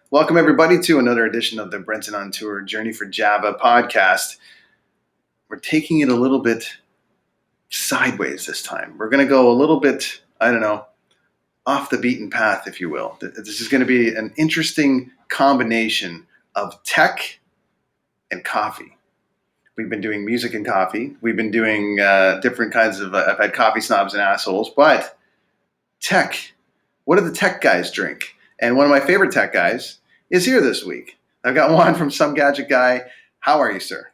Welcome, everybody, to another edition of the Brenton On Tour Journey for Java podcast. We're taking it a little bit sideways this time. We're going to go a little bit, off the beaten path, if you will. This is going to be an interesting combination of tech and coffee. We've been doing music and coffee. We've been doing different kinds of, I've had coffee snobs and assholes, but tech. What do the tech guys drink? And one of my favorite tech guys is here this week. I've got Juan from SomeGadgetGuy. How are you, sir?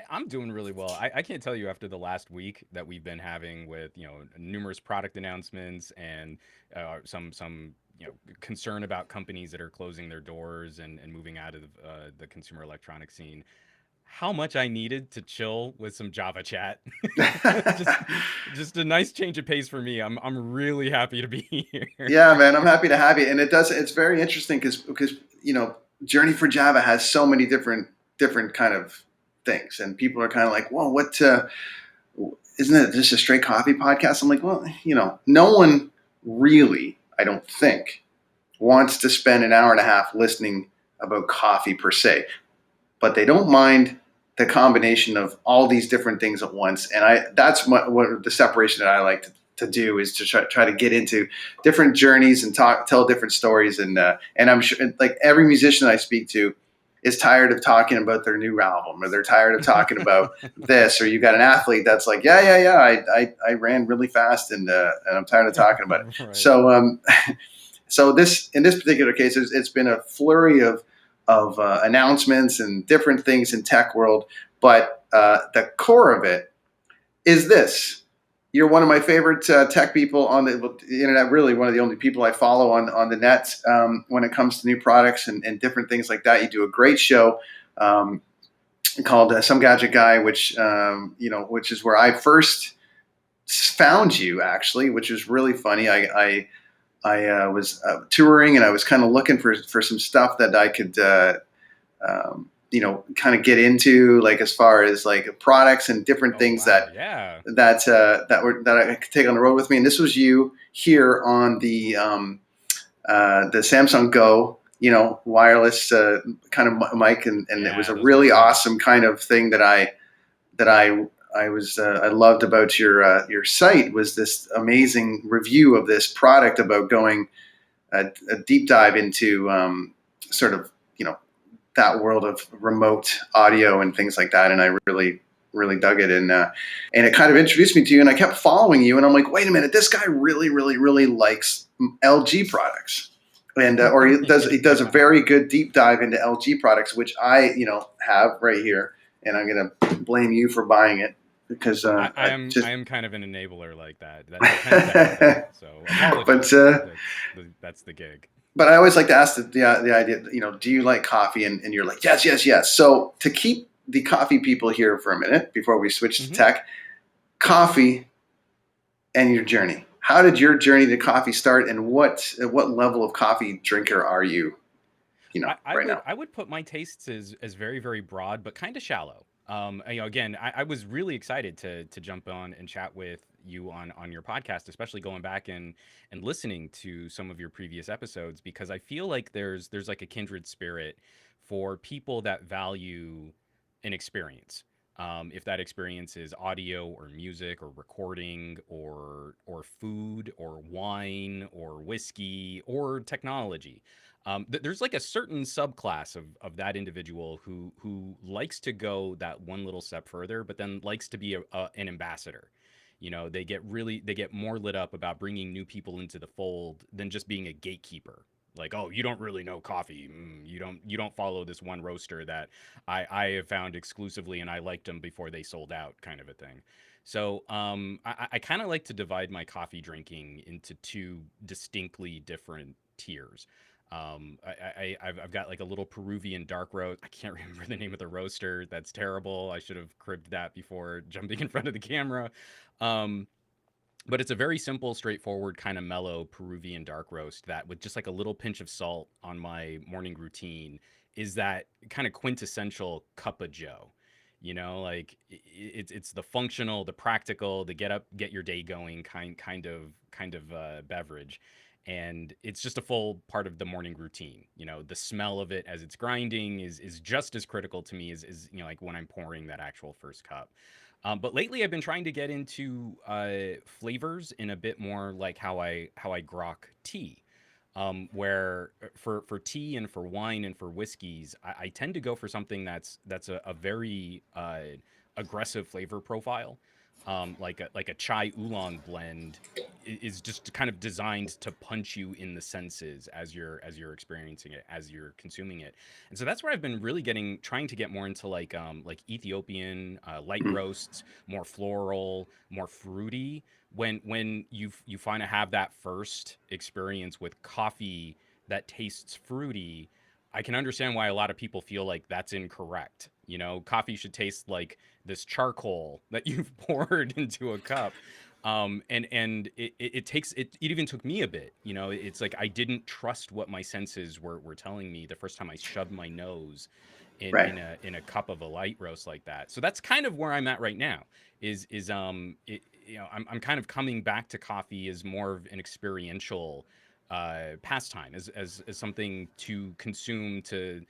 I'm doing really well. I can't tell you after the last week that we've been having with numerous product announcements and some concern about companies that are closing their doors and moving out of the consumer electronics scene. How much I needed to chill with some Java chat. just just a nice change of pace for me. I'm really happy to be here. Yeah, man, I'm happy to have you. And it's very interesting because Journey for Java has so many different kind of things, and people are kind of like, "Well, what? Isn't it just a straight coffee podcast?" I'm like, well, no one really, I don't think, wants to spend an hour and a half listening about coffee per se, but they don't mind the combination of all these different things at once. And that's what the separation that I like to do is to try to get into different journeys and tell different stories. And I'm sure like every musician I speak to is tired of talking about their new album, or they're tired of talking about this, or you got an athlete that's like, yeah, I ran really fast and I'm tired of talking about it. Right. So this in this particular case, it's been a flurry of announcements and different things in tech world, but the core of it is this. You're one of my favorite tech people on the internet, really one of the only people I follow on the net when it comes to new products and different things like that. You do a great show called Some Gadget Guy, which is where I first found you, actually, which is really funny. I was touring, and I was kind of looking for some stuff that I could kind of get into, like as far as like products and different Oh things wow, yeah. that I could take on the road with me. And this was you here on the Samsung Go, wireless kind of mic, and it was Yeah, a those are really sweet. awesome kind of thing I loved about your site was this amazing review of this product about going a deep dive into sort of that world of remote audio and things like that, and I really dug it, and it kind of introduced me to you, and I kept following you, and I'm like, wait a minute, this guy really likes LG products, and or he does a Yeah. very good deep dive into LG products, which I have right here, and I'm gonna blame you for buying it because I I just am kind of an enabler like that. That tends to happen. So but apologies. That's the gig. but I always like to ask the idea, do you like coffee? And you're like, yes, yes, yes. So to keep the coffee people here for a minute before we switch to hmm tech, coffee and your journey. How did your journey to coffee start, and what level of coffee drinker are you, I right would now? I would put my tastes as very very broad, but kind of shallow. Again, I was really excited to jump on and chat with you on your podcast, especially going back and listening to some of your previous episodes, because I feel like there's like a kindred spirit for people that value an experience. If that experience is audio or music or recording or food or wine or whiskey or technology, there's like a certain subclass of that individual who likes to go that one little step further, but then likes to be an ambassador. They get more lit up about bringing new people into the fold than just being a gatekeeper. Like, oh, you don't really know coffee. You don't follow this one roaster that I have found exclusively, and I liked them before they sold out, kind of a thing. So I kind of like to divide my coffee drinking into two distinctly different tiers. I've got like a little Peruvian dark roast. I can't remember the name of the roaster. That's terrible. I should have cribbed that before jumping in front of the camera. Um, but it's a very simple, straightforward, kind of mellow Peruvian dark roast that, with just like a little pinch of salt on my morning routine, is that kind of quintessential cup of Joe. Like it's the functional, the practical, the get up, get your day going kind of beverage. and it's just a full part of the morning routine. You know, the smell of it as it's grinding is just as critical to me as you know, like when I'm pouring that actual first cup. But lately, I've been trying to get into flavors in a bit more like how I grok tea. Where for tea and for wine and for whiskeys, I tend to go for something that's a very aggressive flavor profile. Like a chai oolong blend is just kind of designed to punch you in the senses as you're experiencing it, as you're consuming it. And so that's where I've been really getting trying to get more into like Ethiopian light Mm. roasts, more floral, more fruity. When you find to have that first experience with coffee that tastes fruity, I can understand why a lot of people feel like that's incorrect. You know, coffee should taste like this charcoal that you've poured into a cup. And it takes it even took me a bit. You know, it's like I didn't trust what my senses were telling me the first time I shoved my nose Right. in a cup of a light roast like that. So that's kind of where I'm at right now. You know, I'm kind of coming back to coffee as more of an experiential pastime, as something to consume, to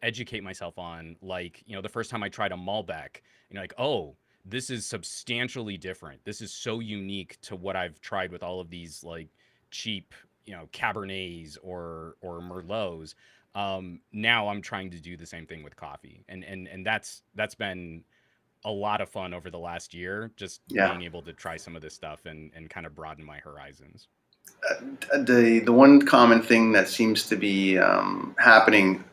educate myself on. Like, you know, the first time I tried a Malbec, you know, like, oh, this is substantially different. This is so unique to what I've tried with all of these like cheap, you know, Cabernets or Merlots. Now I'm trying to do the same thing with coffee, and that's been a lot of fun over the last year, just Yeah. being able to try some of this stuff and kind of broaden my horizons. The one common thing that seems to be happening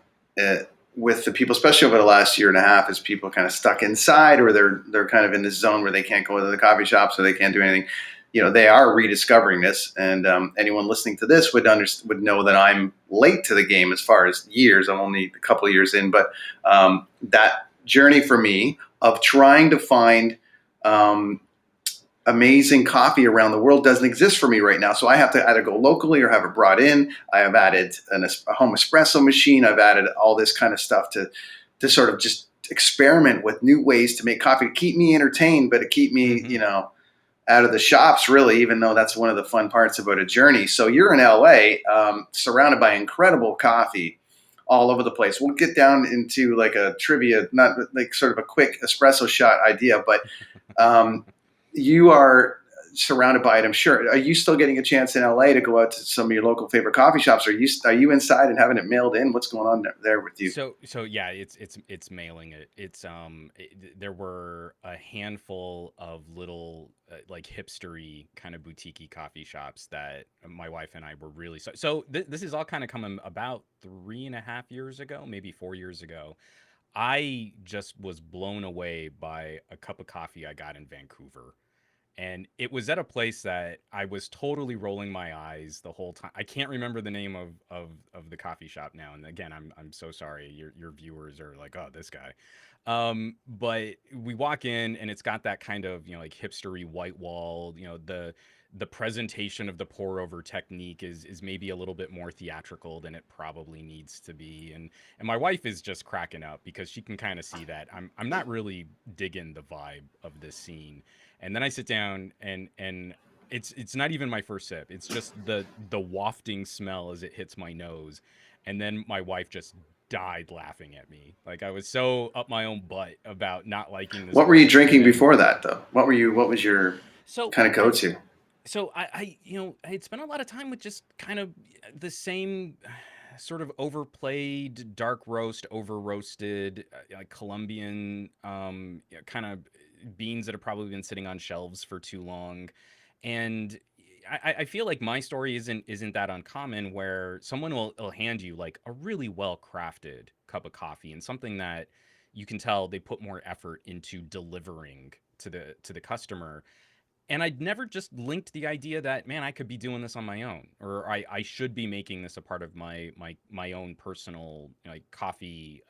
uh, with the people, especially over the last year and a half, is people kind of stuck inside, or they're kind of in this zone where they can't go to the coffee shop, so they can't do anything. You know, they are rediscovering this, and anyone listening to this would know that I'm late to the game as far as years. I'm only a couple of years in, but that journey for me of trying to find um, amazing coffee around the world doesn't exist for me right now. So I have to either go locally or have it brought in. I have added a home espresso machine. I've added all this kind of stuff to sort of just experiment with new ways to make coffee to keep me entertained, but to keep me, Mm-hmm. out of the shops, really, even though that's one of the fun parts about a journey. So you're in LA, surrounded by incredible coffee all over the place. We'll get down into like a trivia, not like sort of a quick espresso shot idea, but um, you are surrounded by it, I'm sure. Are you still getting a chance in LA to go out to some of your local favorite coffee shops? Are you inside and having it mailed in? What's going on there with you? So yeah, it's mailing it. There were a handful of little like hipstery kind of boutiquey coffee shops that my wife and I were really this is all kind of coming about 3.5 years ago, maybe 4 years ago. I just was blown away by a cup of coffee I got in Vancouver. And it was at a place that I was totally rolling my eyes the whole time. I can't remember the name of the coffee shop now. And again, I'm so sorry. Your viewers are like, oh, this guy. But we walk in and it's got that kind of, you know, like hipstery white wall. You know, the presentation of the pour over technique is maybe a little bit more theatrical than it probably needs to be. And my wife is just cracking up because she can kind of see that I'm not really digging the vibe of this scene. And then I sit down and it's not even my first sip. It's just the wafting smell as it hits my nose. And then my wife just died laughing at me. Like I was so up my own butt about not liking this What were you place. And drinking then before that, though? What was your so kind of I go-to? I you know, I had spent a lot of time with just kind of the same sort of overplayed dark roast, over roasted, like Colombian kind of beans that have probably been sitting on shelves for too long. And I feel like my story isn't that uncommon, where someone will hand you like a really well crafted cup of coffee and something that you can tell they put more effort into delivering to the customer. And I'd never just linked the idea that, man, I could be doing this on my own, or I should be making this a part of my own personal, you know, like coffee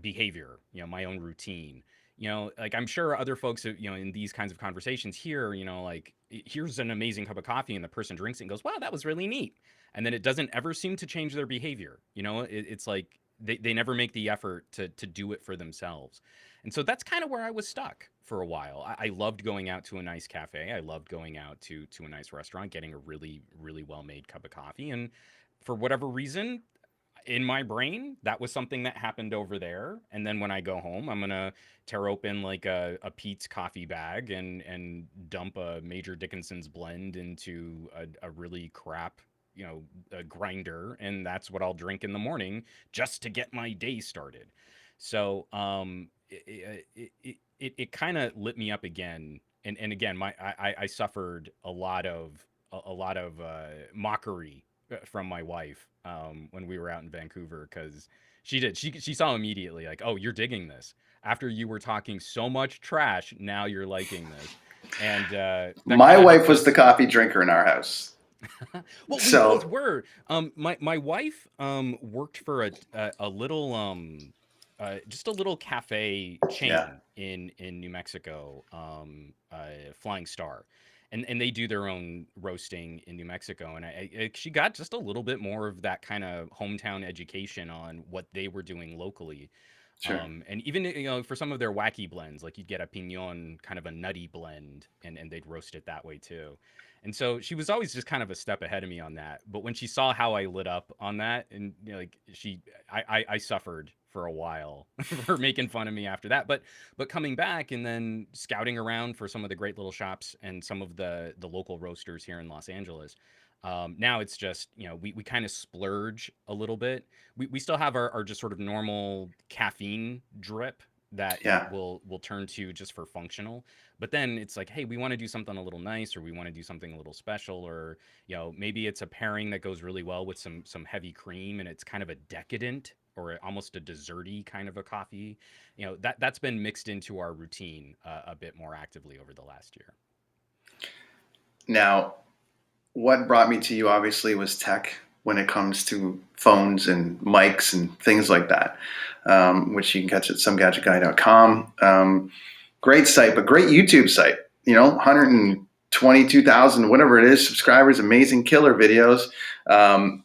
behavior, you know, my own routine. You know, like I'm sure other folks, you know, in these kinds of conversations here, you know, like here's an amazing cup of coffee, and the person drinks it and goes, "Wow, that was really neat," and then it doesn't ever seem to change their behavior. You know, it's like they never make the effort to do it for themselves. And so that's kind of where I was stuck for a while. I loved going out to a nice cafe. I loved going out to a nice restaurant, getting a really, really well made cup of coffee. And for whatever reason, in my brain, that was something that happened over there. And then when I go home, I'm gonna tear open like a Pete's coffee bag and dump a Major Dickinson's blend into a really crap, a grinder, and that's what I'll drink in the morning just to get my day started. So it kind of lit me up again. And again, I suffered a lot of mockery from my wife when we were out in Vancouver, because she saw immediately, like, oh, you're digging this after you were talking so much trash, now you're liking this. And that My kind of wife helped was the us. coffee drinker in our house. Well, we both So were. My wife worked for a little just a little cafe yeah, chain in New Mexico, Flying Star, and they do their own roasting in New Mexico. And she got just a little bit more of that kind of hometown education on what they were doing locally. sure. And even for some of their wacky blends, like you'd get a pinon, kind of a nutty blend, and they'd roast it that way too. And so she was always just kind of a step ahead of me on that. But when she saw how I lit up on that, and like I suffered for a while for making fun of me after that. But coming back and then scouting around for some of the great little shops and some of the local roasters here in Los Angeles. Now it's just, we kind of splurge a little bit. We still have our just sort of normal caffeine drip that Yeah. we'll turn to just for functional. But then it's like, hey, we want to do something a little nice, or we want to do something a little special, or maybe it's a pairing that goes really well with some heavy cream, and it's kind of a decadent or almost a desserty kind of a coffee. That's been mixed into our routine a bit more actively over the last year. Now, what brought me to you obviously was tech when it comes to phones and mics and things like that, which you can catch at SomeGadgetGuy.com. Great site, but great YouTube site. 122,000, whatever it is, subscribers, amazing killer videos. But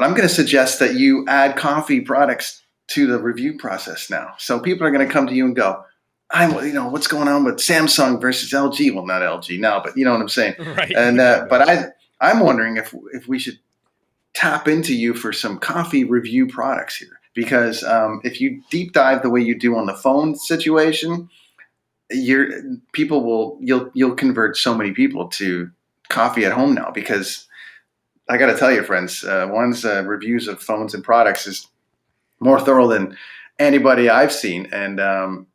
I'm going to suggest that you add coffee products to the review process now. So people are going to come to you and go, what's going on with Samsung versus LG? Well, not LG now, but you know what I'm saying. Right, And exactly. but I'm wondering if we should tap into you for some coffee review products here, because if you deep dive the way you do on the phone situation, you'll convert so many people to coffee at home now, because I got to tell you, friends, Juan's reviews of phones and products is more thorough than anybody I've seen. So,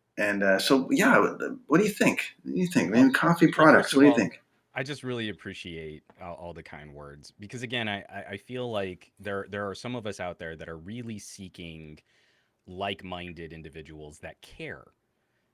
yeah, what do you think? What do you think, Well, man? Coffee well, first products. What of do you all, think? I just really appreciate all the kind words, because again, I feel like there are some of us out there that are really seeking like-minded individuals that care,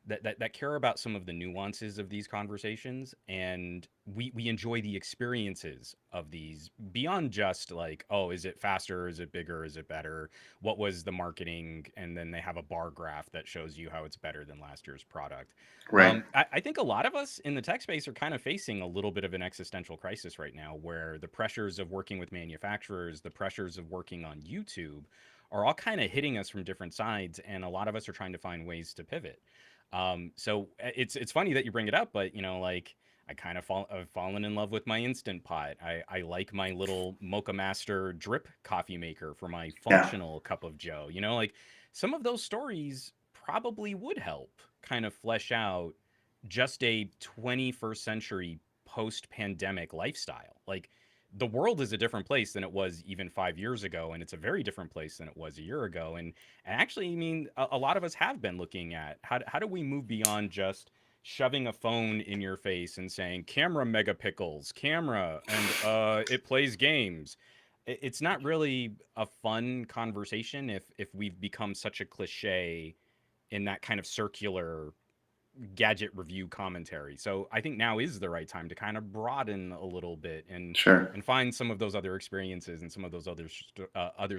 that care about some of the nuances of these conversations, and we enjoy the experiences of these beyond just like, oh, is it faster, is it bigger, is it better, what was the marketing, and then they have a bar graph that shows you how it's better than last year's product. Right. I think a lot of us in the tech space are kind of facing a little bit of an existential crisis right now, where the pressures of working with manufacturers, the pressures of working on YouTube, are all kind of hitting us from different sides, and a lot of us are trying to find ways to pivot. So it's funny that you bring it up, but like, I've fallen in love with my Instant Pot. I like my little Mocha Master drip coffee maker for my Yeah. functional cup of Joe. Like some of those stories probably would help kind of flesh out just a 21st century post-pandemic lifestyle. Like, the world is a different place than it was even 5 years ago, and it's a very different place than it was a year ago. And actually, I mean, a lot of us have been looking at how do we move beyond just shoving a phone in your face and saying camera megapixels, camera, and it plays games. It's not really a fun conversation if we've become such a cliche in that kind of circular gadget review commentary. So I think now is the right time to kind of broaden a little bit Sure. and find some of those other experiences and some of those other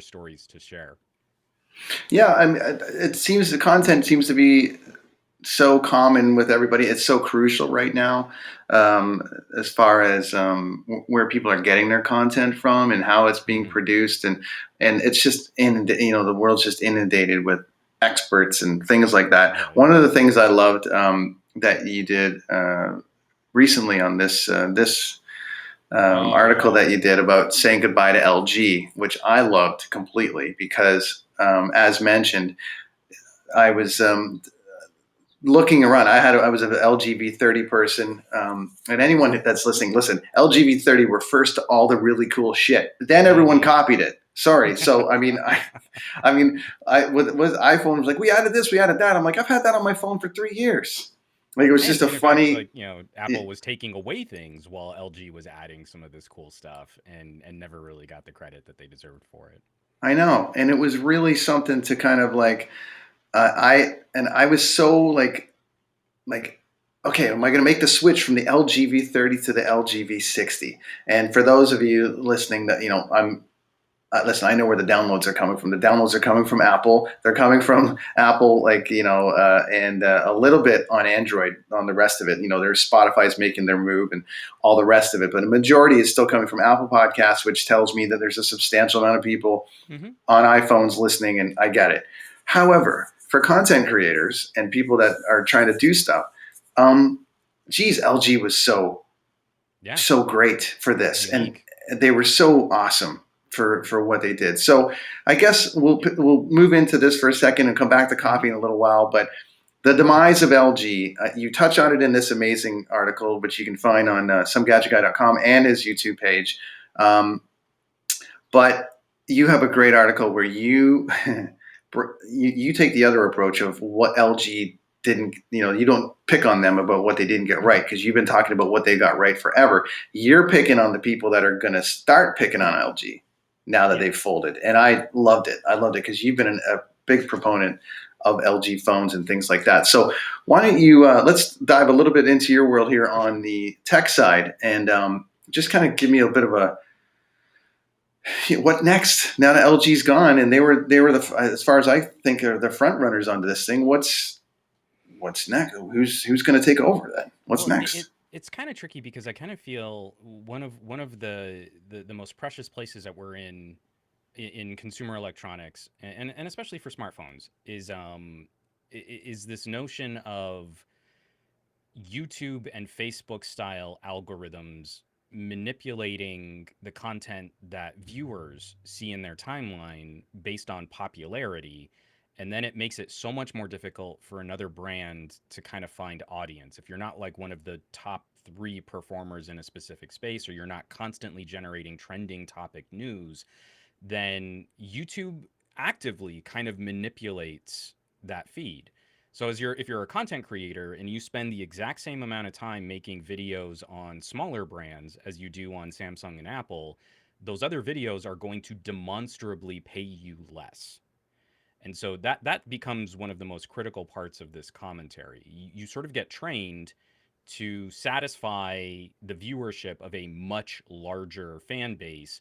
stories to share. Yeah. I mean, it seems the content seems to be so common with everybody. It's so crucial right now, um, as far as where people are getting their content from and how it's being Hmm. produced, and it's just the world's just inundated with experts and things like that. Right. One of the things I loved that you did recently on this Oh article yeah. that you did about saying goodbye to LG, which I loved completely because, as mentioned, I was looking around. I was an LGV30 person, and anyone that's listening, listen. LGV30 were first to all the really cool shit. Then everyone Hmm. copied it. Sorry. So with iPhone was like, we added this, we added that. I'm like, I've had that on my phone for 3 years. Like it was just a And in fact, funny. like, Apple was taking away things while LG was adding some of this cool stuff, and never really got the credit that they deserved for it. I know, and it was really something to kind of like. I was so like, okay, am I going to make the switch from the LG V30 to the LG V60? And for those of you listening, that I'm listen, I know where the downloads are coming from. The downloads are coming from Apple. They're coming from Apple, like and a little bit on Android. On the rest of it, there's Spotify's making their move and all the rest of it, but a majority is still coming from Apple Podcasts, which tells me that there's a substantial amount of people Hmm. on iPhones listening, and I get it. However, for content creators and people that are trying to do stuff, um, geez, LG was Yeah. so great for this, and Unique. they were so awesome for what they did. So I guess we'll move into this for a second and come back to Hmm. coffee in a little while, but. The demise of LG, you touch on it in this amazing article, which you can find on SomeGadgetGuy.com and his YouTube page. Um, but you have a great article where you take the other approach of what LG didn't, you don't pick on them about what they didn't get right because you've been talking about what they got right forever. You're picking on the people that are going to start picking on LG now that Yeah. they've folded. And I loved it. I loved it because you've been a big proponent of LG phones and things like that. So why don't you let's dive a little bit into your world here For sure. on the tech side and just kind of give me a bit of a what next? Now that LG's gone, and they were as far as I think are the front runners onto this thing. What's next? Who's going to take over then? What's Well, next? it's kind of tricky because I kind of feel one of the most precious places that we're in consumer electronics, and especially for smartphones, is this notion of YouTube and Facebook style algorithms manipulating the content that viewers see in their timeline based on popularity. And then it makes it so much more difficult for another brand to kind of find audience. If you're not like one of the top three performers in a specific space, or you're not constantly generating trending topic news, then YouTube actively kind of manipulates that feed. So if you're a content creator and you spend the exact same amount of time making videos on smaller brands as you do on Samsung and Apple, those other videos are going to demonstrably pay you less. And so that becomes one of the most critical parts of this commentary. You sort of get trained to satisfy the viewership of a much larger fan base.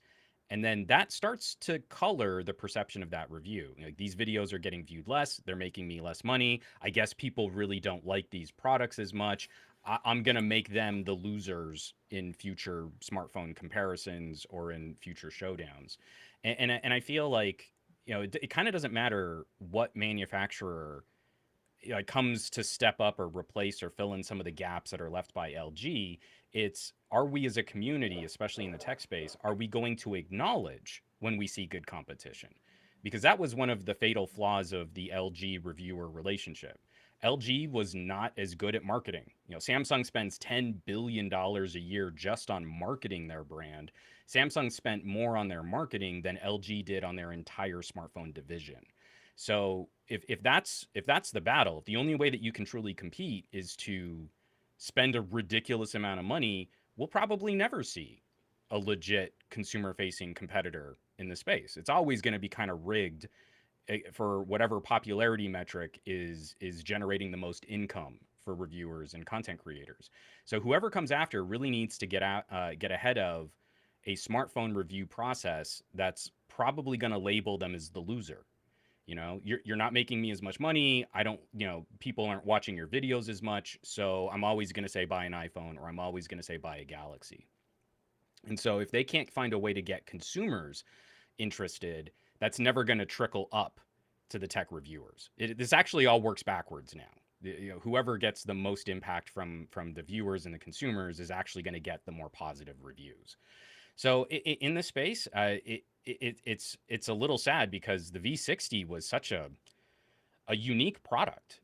And then that starts to color the perception of that review. Like, these videos are getting viewed less, they're making me less money. I guess people really don't like these products as much. I'm going to make them the losers in future smartphone comparisons or in future showdowns. And I feel like, it kind of doesn't matter what manufacturer comes to step up or replace or fill in some of the gaps that are left by LG. It's, are we as a community, especially in the tech space, are we going to acknowledge when we see good competition? Because that was one of the fatal flaws of the LG reviewer relationship. LG was not as good at marketing. Samsung spends $10 billion a year just on marketing their brand. Samsung spent more on their marketing than LG did on their entire smartphone division. So if that's the battle, if the only way that you can truly compete is to spend a ridiculous amount of money, we'll probably never see a legit consumer facing competitor in the space. It's always going to be kind of rigged for whatever popularity metric is generating the most income for reviewers and content creators. So whoever comes after really needs to get ahead of a smartphone review process that's probably going to label them as the loser. You're not making me as much money. I don't, people aren't watching your videos as much. So I'm always going to say buy an iPhone, or I'm always going to say buy a Galaxy. And so if they can't find a way to get consumers interested, that's never going to trickle up to the tech reviewers. This actually all works backwards now. Whoever gets the most impact from the viewers and the consumers is actually going to get the more positive reviews. So in this space, it's a little sad because the V60 was such a unique product.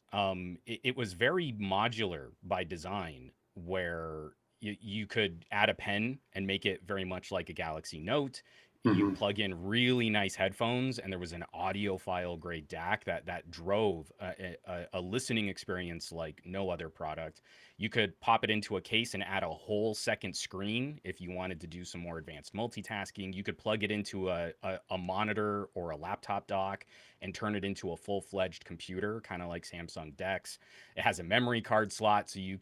It was very modular by design, where you could add a pen and make it very much like a Galaxy Note. You Hmm. plug in really nice headphones, and there was an audiophile grade DAC that drove a listening experience like no other product. You could pop it into a case and add a whole second screen if you wanted to do some more advanced multitasking. You could plug it into a monitor or a laptop dock and turn it into a full-fledged computer, kind of like Samsung DeX. It has a memory card slot, so you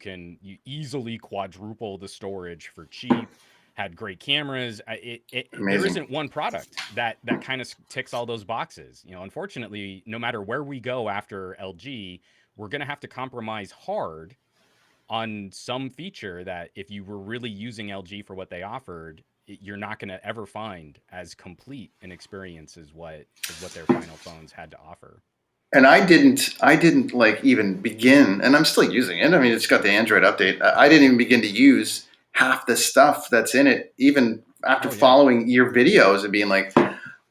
easily quadruple the storage for cheap. Had great cameras. There Amazing. isn't one product that kind of ticks all those boxes. Unfortunately, no matter where we go after LG, we're going to have to compromise hard on some feature that, if you were really using LG for what they offered, you're not going to ever find as complete an experience as what their final phones had to offer. And I didn't like even begin, and I'm still using it. I mean, it's got the Android update. I didn't even begin to use half the stuff that's in it, even after Oh yeah. following your videos and being like,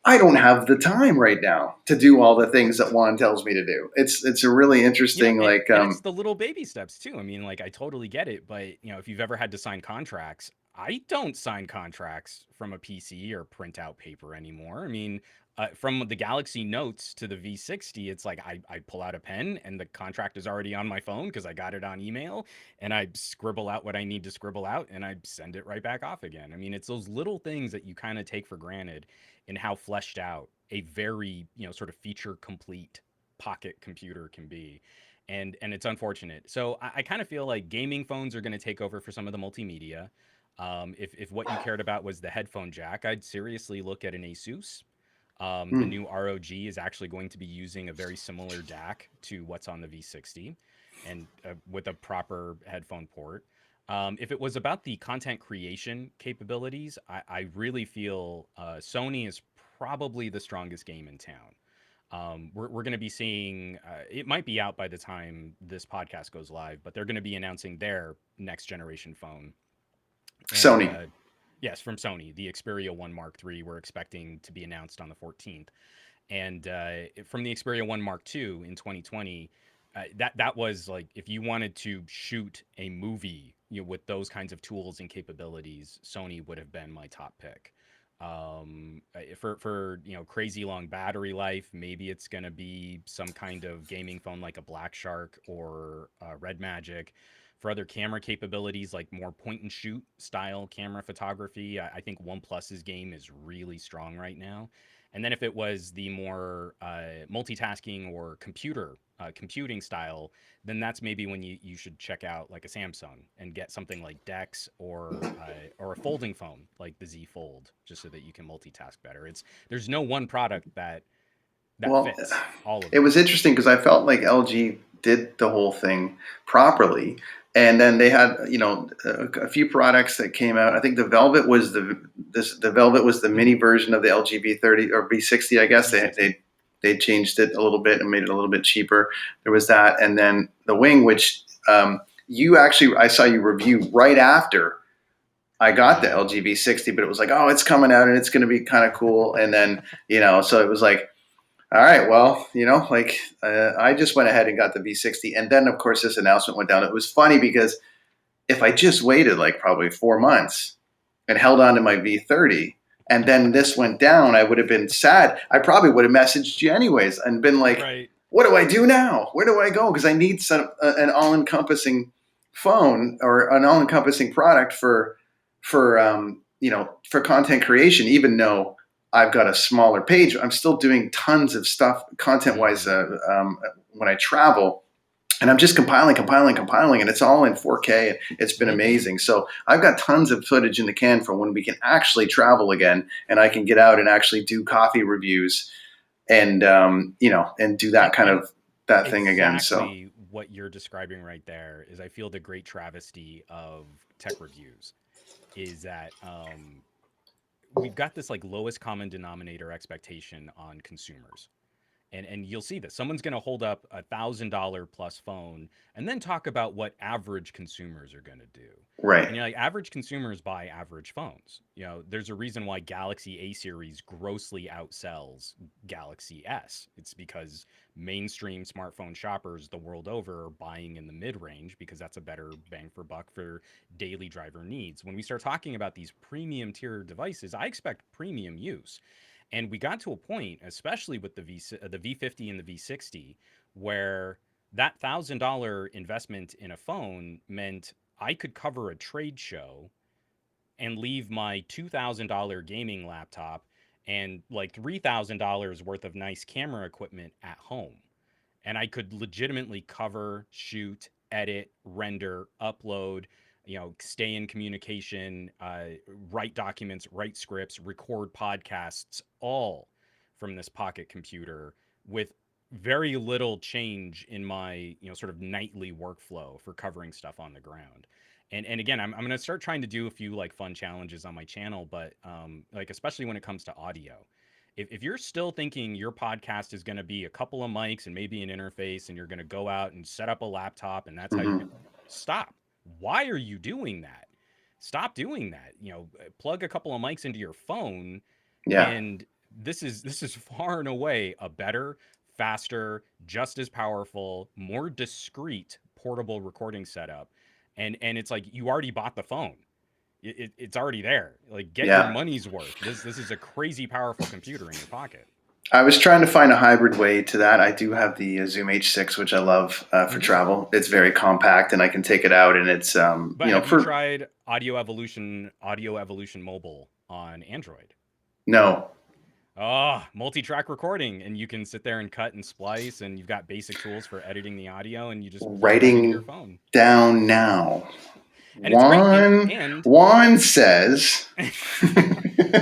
I don't have the time right now to do all the things that Juan tells me to do. It's a really Yeah, interesting, like, and it's the little baby steps too. I mean, like, I totally get it, but if you've ever had to sign contracts, I don't sign contracts from a PC or print out paper anymore. I mean, from the Galaxy Notes to the V60, it's like I pull out a pen and the contract is already on my phone because I got it on email, and I scribble out what I need to scribble out and I send it right back off again. I mean, it's those little things that you kind of take for granted in how fleshed out a very, sort of feature complete pocket computer can be. And it's unfortunate. So I kind of feel like gaming phones are going to take over for some of the multimedia. If what you cared about was the headphone jack, I'd seriously look at an Asus. The hmm. new ROG is actually going to be using a very similar DAC to what's on the V60, and with a proper headphone port. If it was about the content creation capabilities, I really feel Sony is probably the strongest game in town. We're going to be seeing, it might be out by the time this podcast goes live, but they're going to be announcing their next generation phone. And Sony. yes, from Sony, the Xperia 1 Mark III, we're expecting to be announced on the 14th. And from the Xperia 1 Mark II in 2020, that was like, if you wanted to shoot a movie, with those kinds of tools and capabilities, Sony would have been my top pick. For crazy long battery life, maybe it's going to be some kind of gaming phone like a Black Shark or Red Magic. For other camera capabilities, like more point and shoot style camera photography, I think OnePlus's game is really strong right now. And then if it was the more multitasking or computing style, then that's maybe when you should check out like a Samsung and get something like Dex or a folding phone like the Z Fold, just so that you can multitask better. There's no one product that Well, fits all of it was these. interesting because I felt like LG did the whole thing properly, and then they had a few products that came out. I think the Velvet was the Velvet was the mini version of the LG V30 or V60. I guess they V60. they changed it a little bit and made it a little bit cheaper. There was that, and then the Wing, which you actually I saw you review right after I got the Yeah. LG V60, but it was like, oh, it's coming out and it's going to be kind of cool, and then so it was like, all right, well, like I just went ahead and got the V60, and then of course this announcement went down. It was funny because if I just waited like probably 4 months and held on to my V30, and then this went down, I would have been sad. I probably would have messaged you anyways and been like, Right. "What do I do now? Where do I go?" Because I need an all-encompassing phone or an all-encompassing product for content creation. Even though I've got a smaller page, I'm still doing tons of stuff content-wise Hmm. when I travel, and I'm just compiling, and it's all in 4K. It's been Hmm. amazing. So I've got tons of footage in the can for when we can actually travel again, and I can get out and actually do coffee reviews and and do that kind And of that thing again. So exactly what you're describing right there is, I feel, the great travesty of tech reviews is that we've got this like lowest common denominator expectation on consumers. And you'll see this. Someone's going to hold up $1,000 plus phone and then talk about what average consumers are going to do. right. And you're like, average consumers buy average phones. There's a reason why Galaxy A series grossly outsells Galaxy S. It's because mainstream smartphone shoppers the world over are buying in the mid range because that's a better bang for buck for daily driver needs. When we start talking about these premium tier devices, I expect premium use. And we got to a point, especially with the V50 and the V60, where that $1,000 investment in a phone meant I could cover a trade show and leave my $2,000 gaming laptop and like $3,000 worth of nice camera equipment at home. And I could legitimately cover, shoot, edit, render, upload, stay in communication, write documents, write scripts, record podcasts, all from this pocket computer with very little change in my, sort of nightly workflow for covering stuff on the ground. And again, I'm going to start trying to do a few like fun challenges on my channel, but like, especially when it comes to audio. If you're still thinking your podcast is going to be a couple of mics and maybe an interface and you're going to go out and set up a laptop and that's how you're Hmm. going to stop. Why are you doing that? Stop doing that. Plug a couple of mics into your phone, Yeah. and this is far and away a better, faster, just as powerful, more discreet portable recording setup. And it's like you already bought the phone. It's already there. Like, get your Yeah. money's worth. This is a crazy powerful computer in your pocket. I was trying to find a hybrid way to that. I do have the Zoom H6, which I love for Hmm. travel. It's very compact, and I can take it out, and it's But have you for tried Audio Evolution Mobile on Android? no Oh, multi-track recording, and you can sit there and cut and splice, and you've got basic tools for editing the audio, and you just plug that into your writing phone, down now. and it's great. And Juan and Juan says,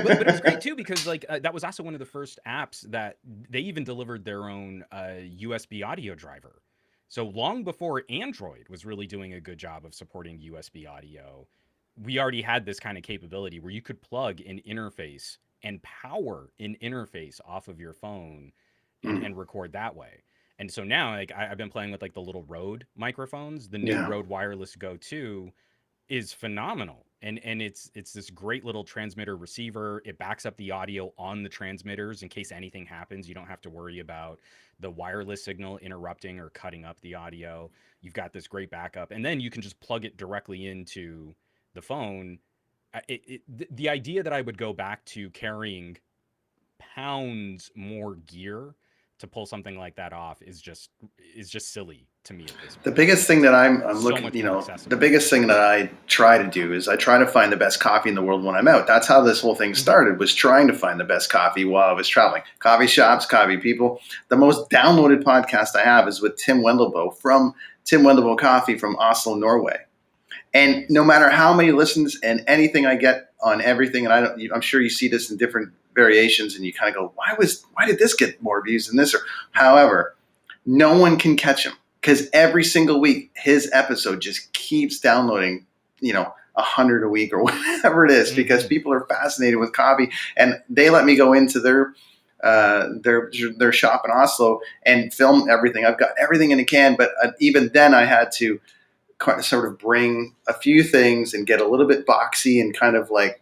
but it's great too because like that was also one of the first apps that they even delivered their own USB audio driver. So long before Android was really doing a good job of supporting USB audio, we already had this kind of capability where you could plug an interface and power an interface off of your phone mm, and record that way. And so now, like I've been playing with like the little Rode microphones. The new yeah, Rode Wireless Go 2 is phenomenal. And it's this great little transmitter receiver. It backs up the audio on the transmitters in case anything happens. You don't have to worry about the wireless signal interrupting or cutting up the audio. You've got this great backup, and then you can just plug it directly into the phone. The idea that I would go back to carrying pounds more gear to pull something like that off is just silly to me at this the point. biggest thing that I'm So looking, much more the accessible. biggest thing that I try to do is I try to find the best coffee in the world when I'm out. That's how this whole thing Hmm. started, was trying to find the best coffee while I was traveling. Coffee shops, coffee people. The most downloaded podcast I have is with Tim Wendelbo from Tim Wendelbo Coffee from Oslo, Norway. And no Nice. matter how many listens and anything I get on everything, and I'm sure you see this in different variations, and you kind of go, why did this get more views than this? Or Hmm. however, no one can catch him because every single week his episode just keeps downloading, 100 a week or whatever it is, because Hmm. people are fascinated with coffee, and they let me go into their shop in Oslo and film everything. I've got everything in a can, but even then I had to sort of bring a few things and get a little bit boxy and kind of like,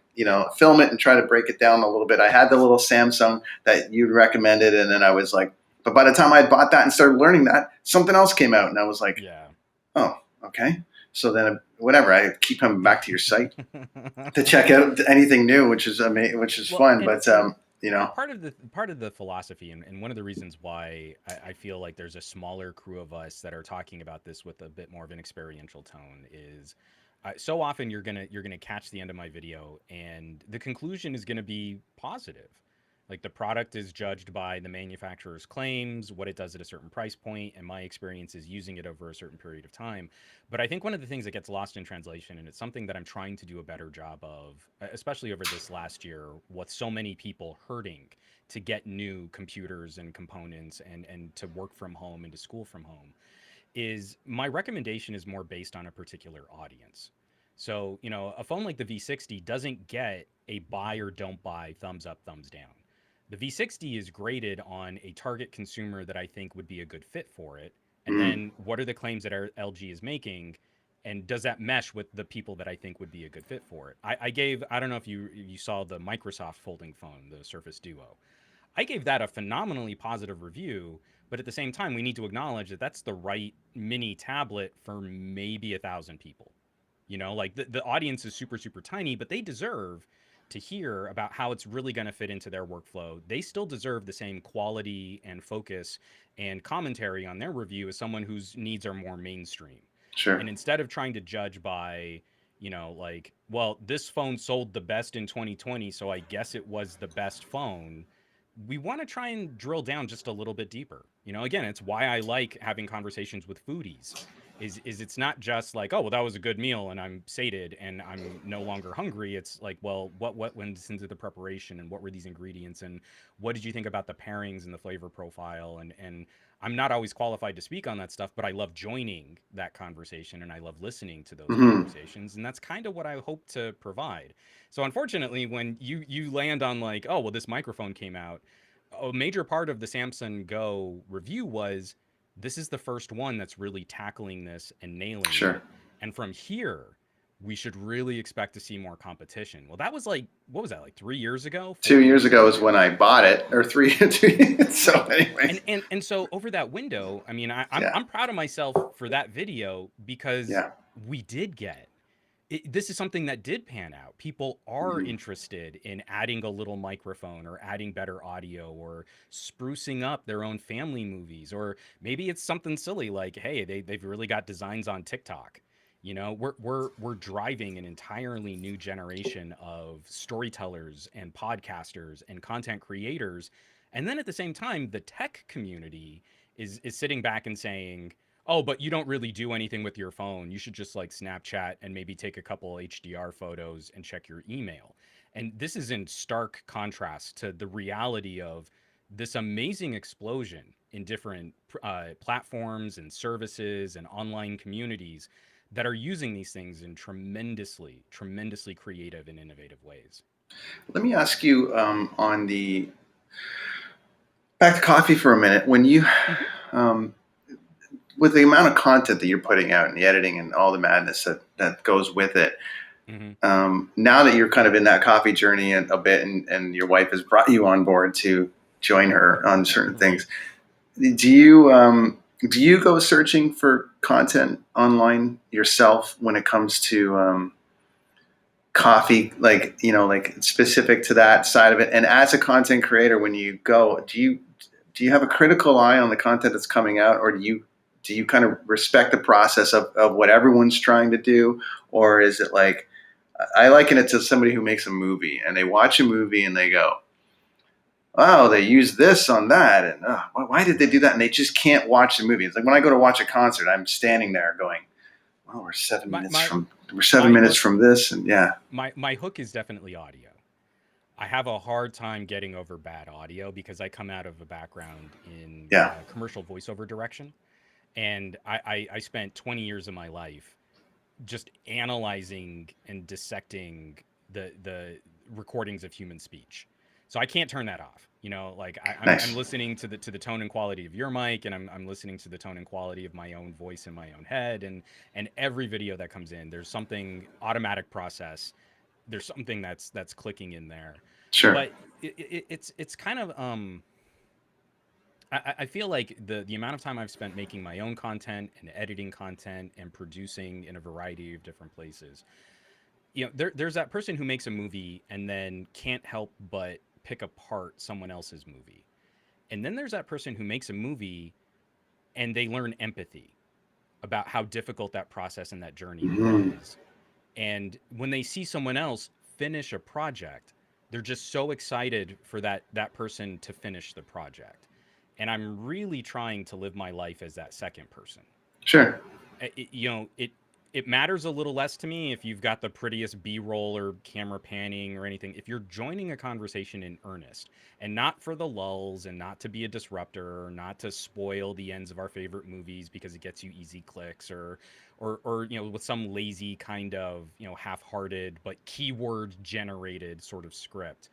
film it and try to break it down a little bit. I had the little Samsung that you recommended, and then I was like, but by the time I bought that and started learning that, something else came out, and I was like, Yeah. oh, okay. So then, whatever, I keep coming back to your site to check out anything new, which is amazing, which is Well, fun. and But you know, part of the philosophy, and one of the reasons why I feel like there's a smaller crew of us that are talking about this with a bit more of an experiential tone is, so often you're gonna catch the end of my video and the conclusion is gonna be positive. Like the product is judged by the manufacturer's claims, what it does at a certain price point, and my experience is using it over a certain period of time. But I think one of the things that gets lost in translation, and it's something that I'm trying to do a better job of, especially over this last year, with so many people hurting to get new computers and components and to work from home and to school from home, is my recommendation is more based on a particular audience. So, a phone like the V60 doesn't get a buy or don't buy, thumbs up, thumbs down. The V60 is graded on a target consumer that I think would be a good fit for it. And Mm. then what are the claims that LG is making? And does that mesh with the people that I think would be a good fit for it? I don't know if you saw the Microsoft folding phone, the Surface Duo. I gave that a phenomenally positive review, but at the same time, we need to acknowledge that that's the right mini tablet for maybe 1,000 people. Like the audience is super, super tiny, but they deserve to hear about how it's really going to fit into their workflow. They still deserve the same quality and focus and commentary on their review as someone whose needs are more mainstream. Sure. And instead of trying to judge by, like, well, this phone sold the best in 2020, so I guess it was the best phone, we want to try and drill down just a little bit deeper. Again, it's why I like having conversations with foodies. Is it's not just like, oh, well, that was a good meal and I'm sated and I'm no longer hungry. It's like, well, what went into the preparation and what were these ingredients and what did you think about the pairings and the flavor profile, and I'm not always qualified to speak on that stuff, but I love joining that conversation and I love listening to those Hmm. conversations, and that's kind of what I hope to provide. So unfortunately, when you land on like, oh, well, this microphone came out, a major part of the Samsung Go review was this is the first one that's really tackling this and nailing it. Sure. And from here, we should really expect to see more competition. Well, that was like, what was that, like 3 years ago, 2 4 years years ago ago? is when I bought it, or three. So, And anyways, and so over that window, I mean, I'm yeah, I'm proud of myself for that video because yeah. we did get this is something that did pan out. People are Hmm. interested in adding a little microphone or adding better audio or sprucing up their own family movies. Or maybe it's something silly like, hey, they've really got designs on TikTok. We're driving an entirely new generation of storytellers and podcasters and content creators. And then at the same time, the tech community is sitting back and saying, oh, but you don't really do anything with your phone. You should just like Snapchat and maybe take a couple HDR photos and check your email. And this is in stark contrast to the reality of this amazing explosion in different platforms and services and online communities that are using these things in tremendously, tremendously creative and innovative ways. Let me ask you on the back to coffee for a minute. When you, Mm-hmm. um, with the amount of content that you're putting out and the editing and all the madness that goes with it, Mm-hmm. now that you're kind of in that coffee journey a bit, and your wife has brought you on board to join her on certain Right. things, do you go searching for content online yourself when it comes to coffee, like like specific to that side of it? And as a content creator, when you go, do you have a critical eye on the content that's coming out, or do you kind of respect the process of what everyone's trying to do, or is it like, I liken it to somebody who makes a movie and they watch a movie and they go, oh, they use this on that, and why did they do Right. that? And they just can't watch the movie. It's like when I go to watch a concert, I'm standing there going, well, we're seven My minutes my from we're seven my minutes hook from this, and yeah, my hook is definitely audio. I have a hard time getting over bad audio because I come out of a background in yeah, commercial voiceover direction, and I spent 20 years of my life just analyzing and dissecting the recordings of human speech. So I can't turn that off. Like I'm nice, listening to the tone and quality of your mic, and I'm listening to the tone and quality of my own voice in my own head, and every video that comes in, there's something automatic process, there's something that's clicking in there. sure, But it's kind of I feel like the amount of time I've spent making my own content and editing content and producing in a variety of different places, there's that person who makes a movie and then can't help but pick apart someone else's movie, and then there's that person who makes a movie and they learn empathy about how difficult that process and that journey mm-hmm. was. And when they see someone else finish a project, they're just so excited for that person to finish the project. And I'm really trying to live my life as that second person. Sure. It matters a little less to me if you've got the prettiest B-roll or camera panning or anything. If you're joining a conversation in earnest and not for the lulls and not to be a disruptor or not to spoil the ends of our favorite movies because it gets you easy clicks or with some lazy kind of half-hearted but keyword generated sort of script,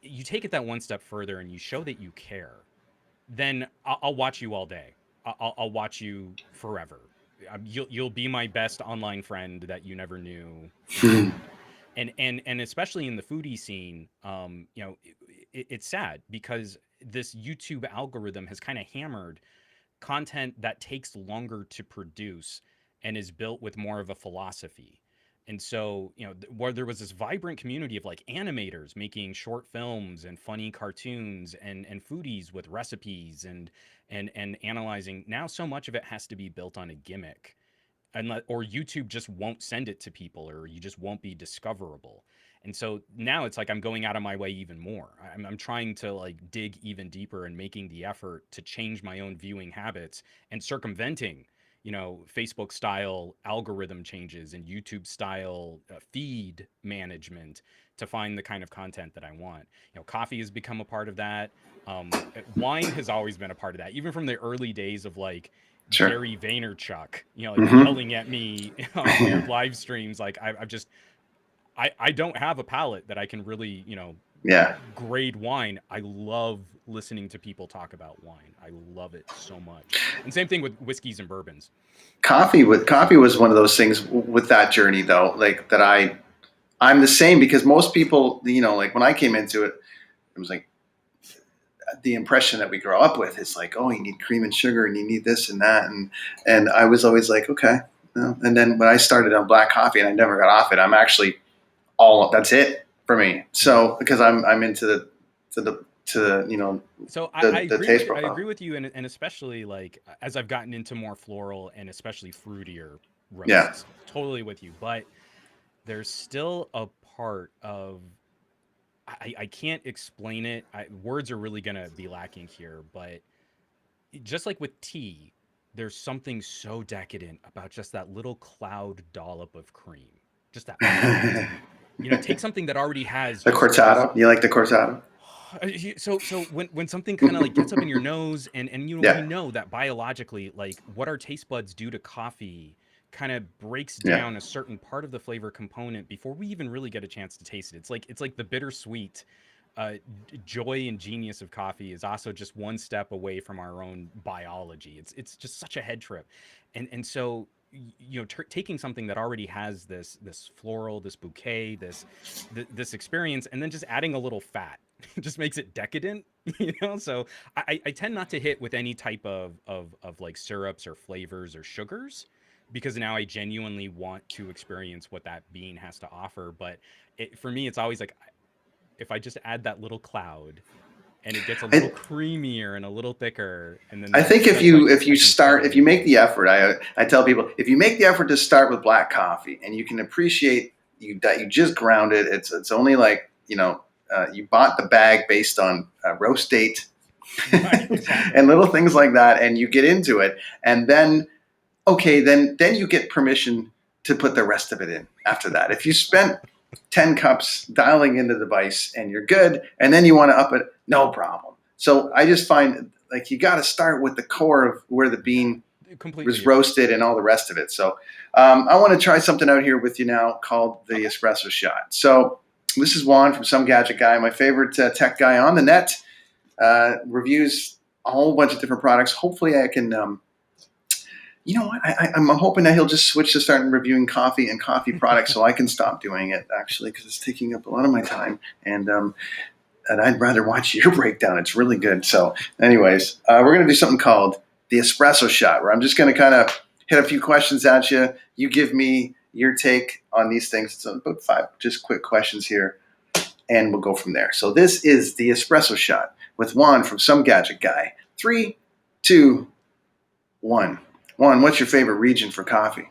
you take it that one step further and you show that you care, then I'll watch you all day. I'll watch you forever. You'll be my best online friend that you never knew. And especially in the foodie scene, it's sad because this YouTube algorithm has kind of hammered content that takes longer to produce and is built with more of a philosophy. And so, where there was this vibrant community of like animators making short films and funny cartoons and foodies with recipes and analyzing, now so much of it has to be built on a gimmick. Or YouTube just won't send it to people, or you just won't be discoverable. And so now it's like I'm going out of my way even more. I'm trying to like dig even deeper and making the effort to change my own viewing habits and circumventing, Facebook style algorithm changes and YouTube style feed management to find the kind of content that I want. Coffee has become a part of that. Wine has always been a part of that, even from the early days of like Sure. Gary Vaynerchuk, Mm-hmm. yelling at me on weird live streams. Like I've just, I don't have a palate that I can really, Yeah. grade wine. I love listening to people talk about wine. I love it so much. And same thing with whiskeys and bourbons. Coffee was one of those things with that journey though, like that I'm the same because most people, like when I came into it, it was like the impression that we grow up with is like, oh, you need cream and sugar and you need this and that. And I was always like, okay. And then when I started on black coffee and I never got off it, I'm actually that's it for me. So because I'm into So I the agree taste with I profile. agree with you, and especially like as I've gotten into more floral and especially fruitier Yeah. roasts, totally with you. But there's still a part of I can't explain it. Words are really gonna be lacking here, but just like with tea, there's something so decadent about just that little cloud dollop of cream, just that bite. Take something that already has The just cortado. You like the cortado? so when something kind of like gets up in your nose and we Yeah. know that biologically like what our taste buds do to coffee kind of breaks Yeah. down a certain part of the flavor component before we even really get a chance to taste it. It's like the bittersweet joy and genius of coffee is also just one step away from our own biology. It's just such a head trip. And so taking something that already has this floral, this bouquet, this experience, and then just adding a little fat just makes it decadent. So I tend not to hit with any type of like syrups or flavors or sugars, because now I genuinely want to experience what that bean has to offer. But for me, it's always like if I just add that little cloud and it gets a little I, creamier and a little thicker, and then I think if that's like you I can start, settle if you make into. the effort, I tell people, if you make the effort to start with black coffee and you can appreciate that you just ground it, it's only like you bought the bag based on roast date Right, exactly. and little things like that, and you get into it, and then okay, then you get permission to put the rest of it in after that. If you spent 10 cups dialing in the device and you're good, and then you want to up it, no problem. So I just find like you got to start with the core of where the bean Completely was agree. roasted and all the rest of it. So I want to try something out here with you now called the Okay. Espresso Shot. So this is Juan from Some Gadget Guy, my favorite tech guy on the net. Reviews a whole bunch of different products. Hopefully I can you know what? I'm hoping that he'll just switch to starting reviewing coffee and coffee products so I can stop doing it, actually, because it's taking up a lot of my time. And I'd rather watch your breakdown. It's really good. So, anyways, we're going to do something called the Espresso Shot, where I'm just going to kind of hit a few questions at you. You give me your take on these things. It's about 5 just quick questions here, and we'll go from there. So, this is the Espresso Shot with Juan from Some Gadget Guy. 3, 2, 1. Juan, what's your favorite region for coffee?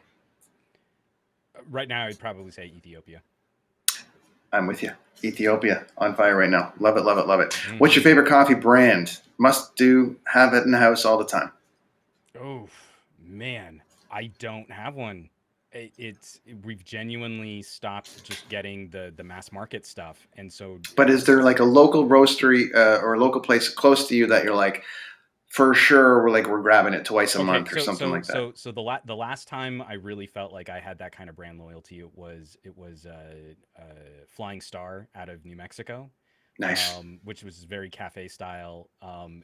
Right now, I'd probably say Ethiopia. I'm with you. Ethiopia on fire right now. Love it, love it, love it. What's your Hmm. favorite coffee brand? Must do, have it in the house all the time. Oh man, I don't have one. We've genuinely stopped just getting the mass market stuff, and so But is there like a local roastery or a local place close to you that you're like, for sure, we're grabbing it twice a okay, month or something like that? so the last time I really felt like I had that kind of brand loyalty, it was Flying Star out of New Mexico, Nice. which was very cafe style.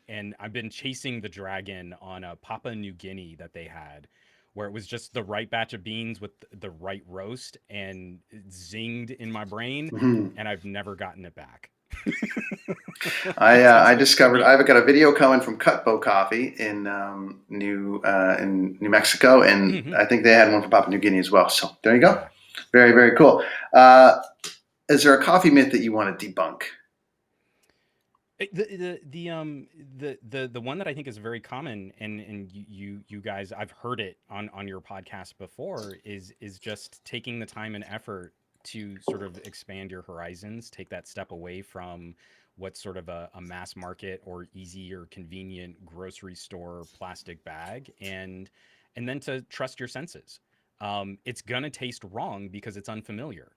And I've been chasing the dragon on a Papua New Guinea that they had, where it was just the right batch of beans with the right roast, and it zinged in my brain, Mhm. and I've never gotten it back. I So discovered the I've got a video coming from Cutbo Coffee in New Mexico, and mhm. I think they had one for Papua New Guinea as well. So there you go. Yeah. Very very cool. Uh, is there a coffee myth that you want to debunk? The one that I think is very common, and you guys, I've heard it on your podcast before, is just taking the time and effort to sort of expand your horizons, take that step away from what's sort of a mass market or easy or convenient grocery store plastic bag, and then to trust your senses. It's gonna taste wrong because it's unfamiliar.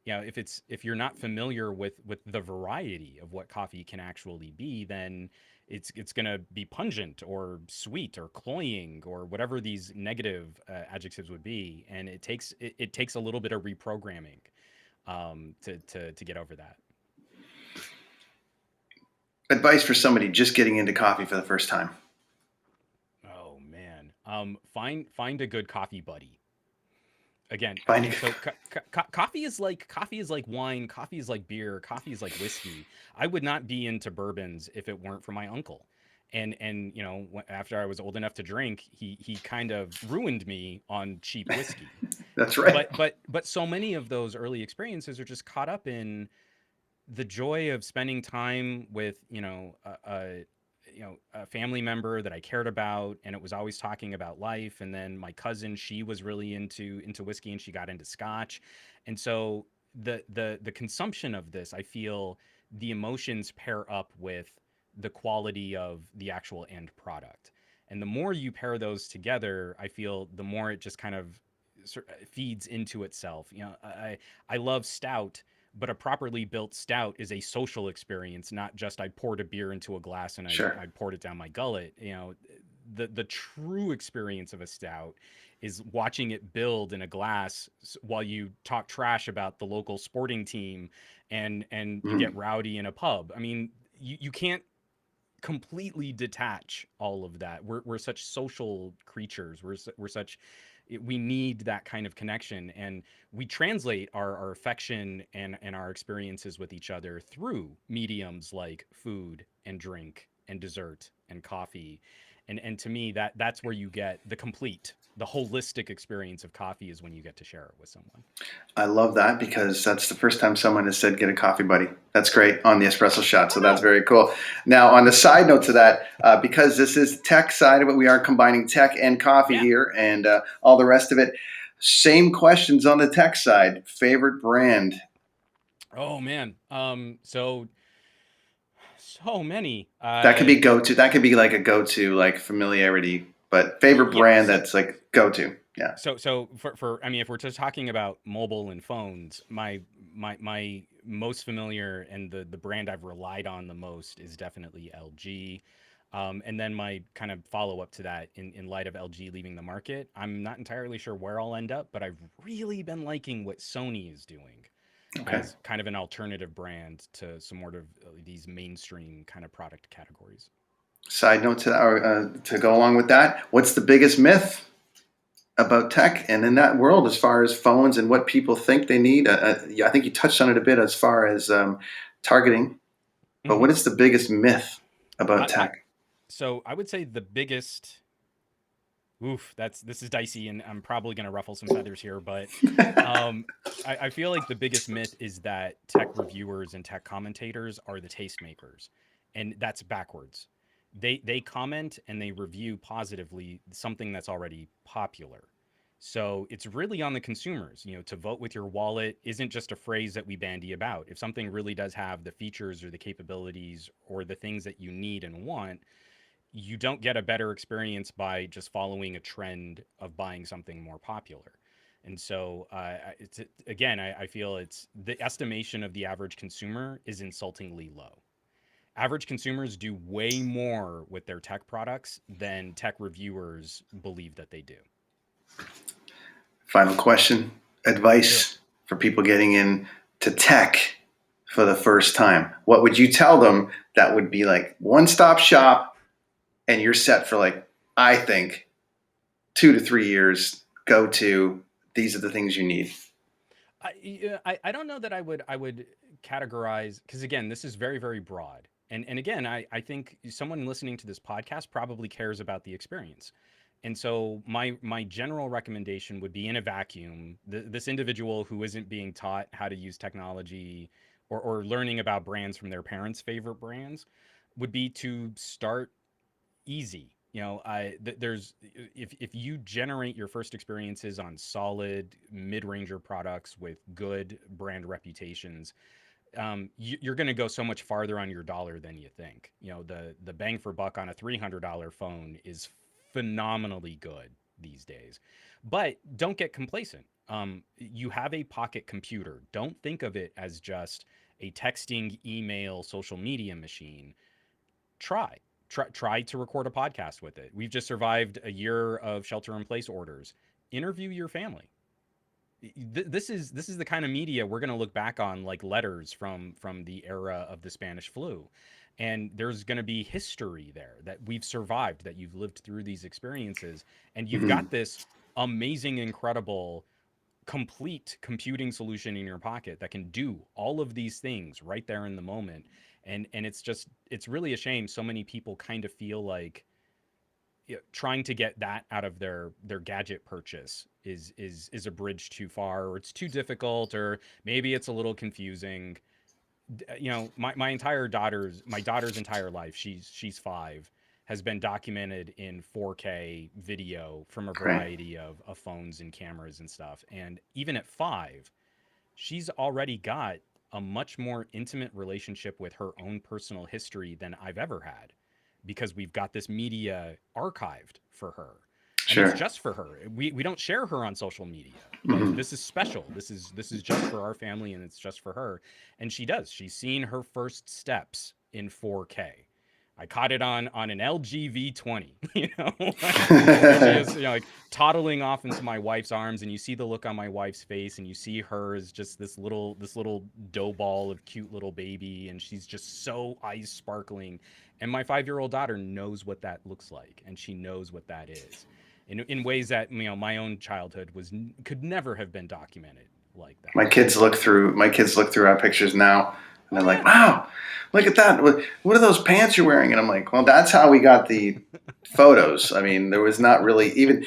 If you're not familiar with the variety of what coffee can actually be, then it's going to be pungent or sweet or cloying or whatever these negative adjectives would be, and it takes a little bit of reprogramming to get over that. Advice for somebody just getting into coffee for the first time. Oh man, find a good coffee buddy. Again, Finding. coffee is like wine, coffee is like beer, coffee is like whiskey. I would not be into bourbons if it weren't for my uncle. And after I was old enough to drink, he kind of ruined me on cheap whiskey. That's right. But so many of those early experiences are just caught up in the joy of spending time with a family member that I cared about, and it was always talking about life. And then my cousin, she was really into whiskey, and she got into scotch, and so the consumption of this, I feel the emotions pair up with the quality of the actual end product, and the more you pair those together, I feel the more it just kind of feeds into itself. I love stout, but a properly built stout is a social experience, not just I poured a beer into a glass and Sure. I poured it down my gullet. The true experience of a stout is watching it build in a glass while you talk trash about the local sporting team, and you get Mhm. rowdy in a pub. I mean, you can't completely detach all of that. We're such social creatures. We're such we need that kind of connection, and we translate our affection and our experiences with each other through mediums like food and drink and dessert and coffee. And to me, that's where you get the holistic experience of coffee, is when you get to share it with someone. I love that because that's the first time someone has said get a coffee buddy. That's great on the Espresso Shot. So that's Oh, very cool. Now, on the side note to that, because this is tech side of it, we are combining tech and coffee yeah. here and all the rest of it. Same questions on the tech side. Favorite brand? Oh man. So many. That could be go to. That could be like a go to, like familiarity. But favorite Yeah. brand that's like go to. Yeah. So for I mean, if we're just talking about mobile and phones, my most familiar and the brand I've relied on the most is definitely LG. And then my kind of follow up to that, in light of LG leaving the market, I'm not entirely sure where I'll end up, but I've really been liking what Sony is doing Okay. as kind of an alternative brand to some more of these mainstream kind of product categories. Side note to that, or to go along with that, what's the biggest myth about tech and in that world as far as phones and what people think they need? Yeah, I think you touched on it a bit as far as targeting, but Hmm. what is the biggest myth about I tech? so I would say the biggest. Oof, this is dicey, and I'm probably going to ruffle some feathers here, but um, I feel like the biggest myth is that tech reviewers and tech commentators are the tastemakers, and that's backwards. They comment and they review positively something that's already popular. So it's really on the consumers. To vote with your wallet isn't just a phrase that we bandy about. If something really does have the features or the capabilities or the things that you need and want, you don't get a better experience by just following a trend of buying something more popular. And so, it's again, I feel it's the estimation of the average consumer is insultingly low. Average consumers do way more with their tech products than tech reviewers believe that they do. Final question. Yeah. Advice for people getting into tech for the first time. What would you tell them that would be like one-stop shop and you're set for, like, I think 2 to 3 years, go to, these are the things you need? I don't know that I would categorize, because again, this is very, very broad. And again, I think someone listening to this podcast probably cares about the experience. And so my general recommendation would be, in a vacuum, this individual who isn't being taught how to use technology, or learning about brands from their parents' favorite brands, would be to start easy. There's, if you generate your first experiences on solid mid-ranger products with good brand reputations, you're going to go so much farther on your dollar than you think. The bang for buck on a $300 phone is phenomenally good these days. But don't get complacent. You have a pocket computer. Don't think of it as just a texting, email, social media machine. Try to record a podcast with it. We've just survived a year of shelter in place orders. Interview your family. This is the kind of media we're going to look back on like letters from the era of the Spanish flu. And there's going to be history there that we've survived, that you've lived through these experiences, and you've Mm-hmm. got this amazing, incredible, complete computing solution in your pocket that can do all of these things right there in the moment. And it's really a shame so many people kind of feel like, trying to get that out of their gadget purchase is a bridge too far, or it's too difficult, or maybe it's a little confusing. My daughter's entire life, she's 5, has been documented in 4K video from a Great. variety of phones and cameras and stuff. And even at 5, she's already got a much more intimate relationship with her own personal history than I've ever had, because we've got this media archived for her. And it's Sure. just for her. We don't share her on social media. Like, Mm-hmm. this is special. This is just for our family, and it's just for her. And she does. She's seen her first steps in 4K. I caught it on an LG V20, where she is, like, toddling off into my wife's arms, and you see the look on my wife's face, and you see her as just this little dough ball of cute little baby, and she's just so eyes sparkling. And my 5-year-old daughter knows what that looks like, and she knows what that is, in ways that, my own childhood could never have been documented like that. My kids look through our pictures now, and Oh they're like, yeah. "Wow, look at that! What are those pants you're wearing?" And I'm like, "Well, that's how we got the photos. I mean, there was not really even